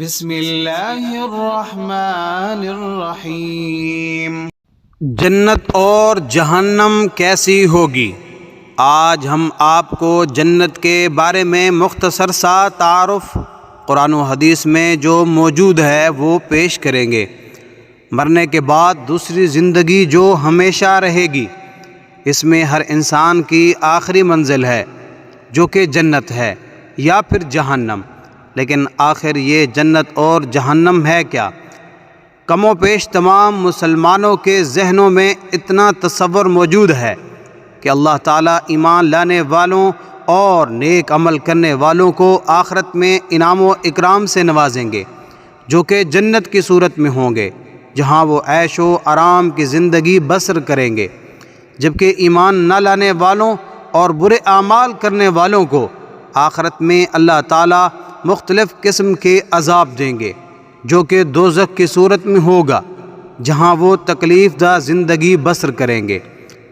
بسم اللہ الرحمن الرحیم۔ جنت اور جہنم کیسی ہوگی؟ آج ہم آپ کو جنت کے بارے میں مختصر سا تعارف قرآن و حدیث میں جو موجود ہے وہ پیش کریں گے۔ مرنے کے بعد دوسری زندگی جو ہمیشہ رہے گی، اس میں ہر انسان کی آخری منزل ہے جو کہ جنت ہے یا پھر جہنم۔ لیکن آخر یہ جنت اور جہنم ہے کیا؟ کم و بیش تمام مسلمانوں کے ذہنوں میں اتنا تصور موجود ہے کہ اللہ تعالیٰ ایمان لانے والوں اور نیک عمل کرنے والوں کو آخرت میں انعام و اکرام سے نوازیں گے، جو کہ جنت کی صورت میں ہوں گے، جہاں وہ عیش و آرام کی زندگی بسر کریں گے، جبکہ ایمان نہ لانے والوں اور برے اعمال کرنے والوں کو آخرت میں اللہ تعالیٰ مختلف قسم کے عذاب دیں گے، جو کہ دوزخ کی صورت میں ہوگا، جہاں وہ تکلیف دہ زندگی بسر کریں گے۔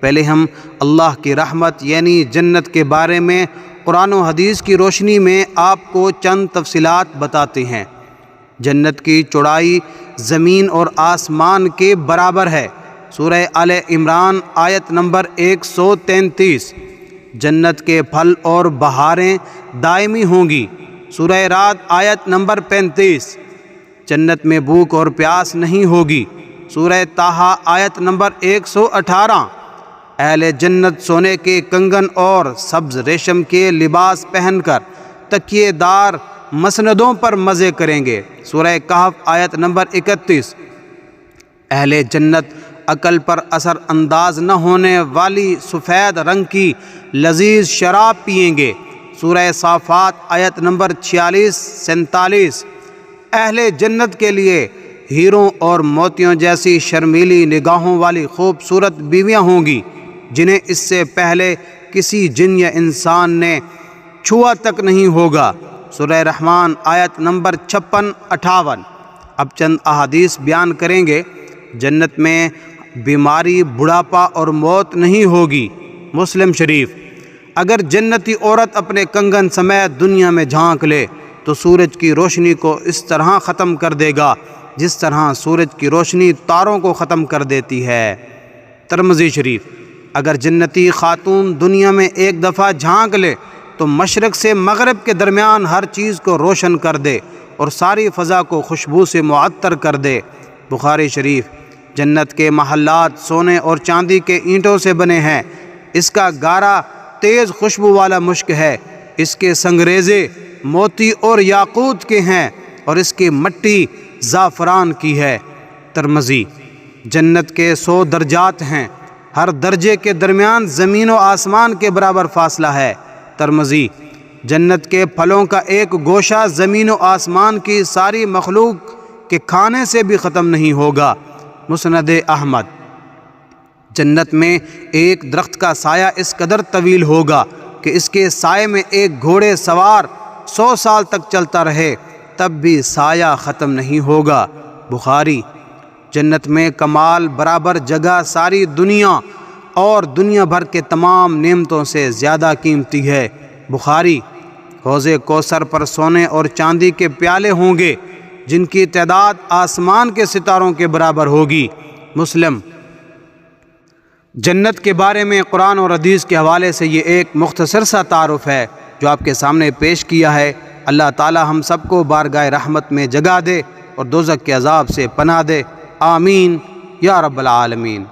پہلے ہم اللہ کی رحمت یعنی جنت کے بارے میں قرآن و حدیث کی روشنی میں آپ کو چند تفصیلات بتاتے ہیں۔ جنت کی چوڑائی زمین اور آسمان کے برابر ہے۔ سورہ آل عمران آیت نمبر 133۔ جنت کے پھل اور بہاریں دائمی ہوں گی۔ سورہ رعد آیت نمبر 35۔ جنت میں بھوک اور پیاس نہیں ہوگی۔ سورہ طٰہٰ آیت نمبر 118۔ اہل جنت سونے کے کنگن اور سبز ریشم کے لباس پہن کر تکیے دار مسندوں پر مزے کریں گے۔ سورہ کہف آیت نمبر 31۔ اہل جنت عقل پر اثر انداز نہ ہونے والی سفید رنگ کی لذیذ شراب پئیں گے۔ سورہ صافات آیت نمبر 46-47۔ اہل جنت کے لیے ہیروں اور موتیوں جیسی شرمیلی نگاہوں والی خوبصورت بیویاں ہوں گی، جنہیں اس سے پہلے کسی جن یا انسان نے چھوا تک نہیں ہوگا۔ سورہ رحمان آیت نمبر 56-58۔ اب چند احادیث بیان کریں گے۔ جنت میں بیماری، بڑھاپا اور موت نہیں ہوگی۔ مسلم شریف۔ اگر جنتی عورت اپنے کنگن سمیت دنیا میں جھانک لے تو سورج کی روشنی کو اس طرح ختم کر دے گا جس طرح سورج کی روشنی تاروں کو ختم کر دیتی ہے۔ ترمذی شریف۔ اگر جنتی خاتون دنیا میں ایک دفعہ جھانک لے تو مشرق سے مغرب کے درمیان ہر چیز کو روشن کر دے اور ساری فضا کو خوشبو سے معطر کر دے۔ بخاری شریف۔ جنت کے محلات سونے اور چاندی کے اینٹوں سے بنے ہیں۔ اس کا گارا تیز خوشبو والا مشک ہے۔ اس کے سنگریزے موتی اور یاقوت کے ہیں اور اس کی مٹی زعفران کی ہے۔ ترمذی۔ جنت کے 100 درجات ہیں، ہر درجے کے درمیان زمین و آسمان کے برابر فاصلہ ہے۔ ترمذی۔ جنت کے پھلوں کا ایک گوشہ زمین و آسمان کی ساری مخلوق کے کھانے سے بھی ختم نہیں ہوگا۔ مسند احمد۔ جنت میں ایک درخت کا سایہ اس قدر طویل ہوگا کہ اس کے سائے میں ایک گھوڑے سوار 100 سال تک چلتا رہے تب بھی سایہ ختم نہیں ہوگا۔ بخاری۔ جنت میں کمال برابر جگہ ساری دنیا اور دنیا بھر کے تمام نعمتوں سے زیادہ قیمتی ہے۔ بخاری۔ حوض کوثر پر سونے اور چاندی کے پیالے ہوں گے جن کی تعداد آسمان کے ستاروں کے برابر ہوگی۔ مسلم۔ جنت کے بارے میں قرآن اور حدیث کے حوالے سے یہ ایک مختصر سا تعارف ہے جو آپ کے سامنے پیش کیا ہے۔ اللہ تعالی ہم سب کو بارگاہ رحمت میں جگہ دے اور دوزخ کے عذاب سے پناہ دے۔ آمین یا رب العالمین۔